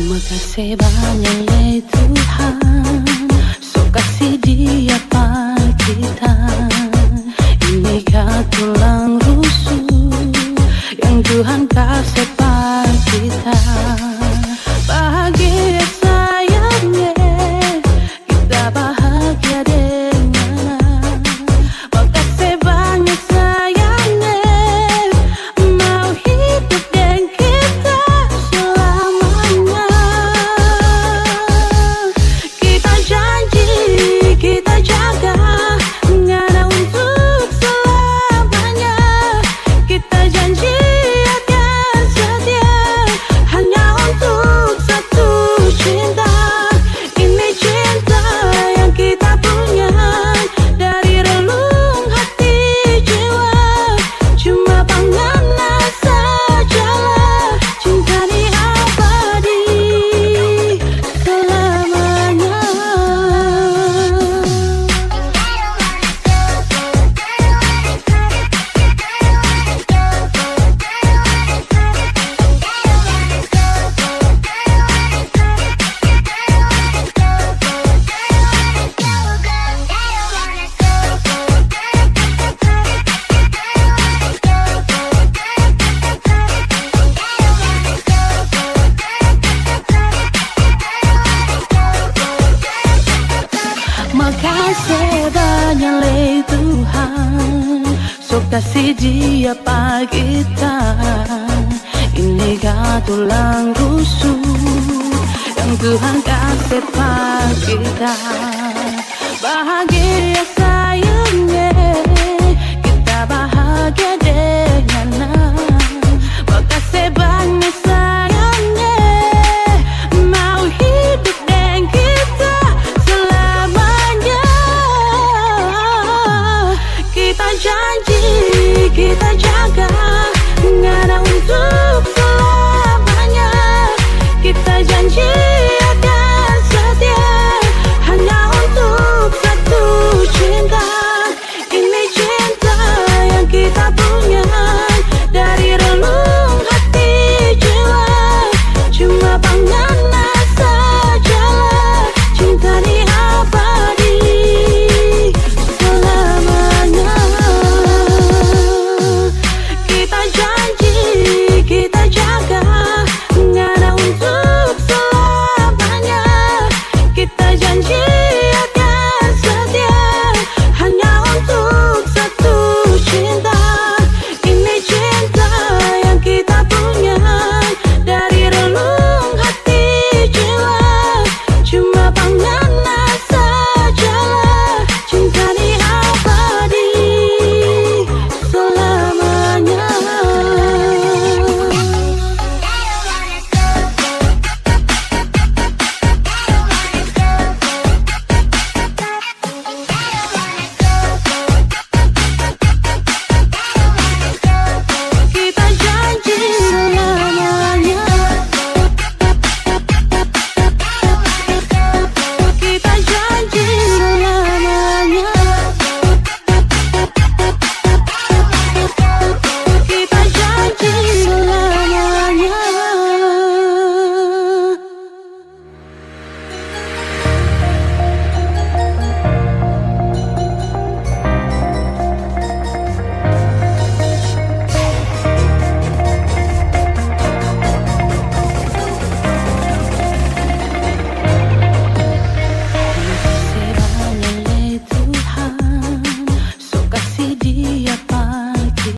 Makasih banyak ya Tuhan, so kasih dia apa kita. Inikah tulang rusuk yang Tuhan kasih pada kita. Bahagia sayangnya, kita bahagia dengan. Makasih banyak sayangnya, mau hidup dengan kita selamanya. Kita janji, kita jaga, ngana untuk selamanya. Kita janji akan setia, hanya untuk satu cinta. Ini cinta yang kita punya dari relung hati jiwa. Cuma pengenlah sajalah cinta ini abadi selamanya. Makasih banyak le Tuhan, so kasih dia apa kita. Ini gak tulang rusuk yang Tuhan kasih pada kita. Bahagia sayangnya, kita bahagia dengan.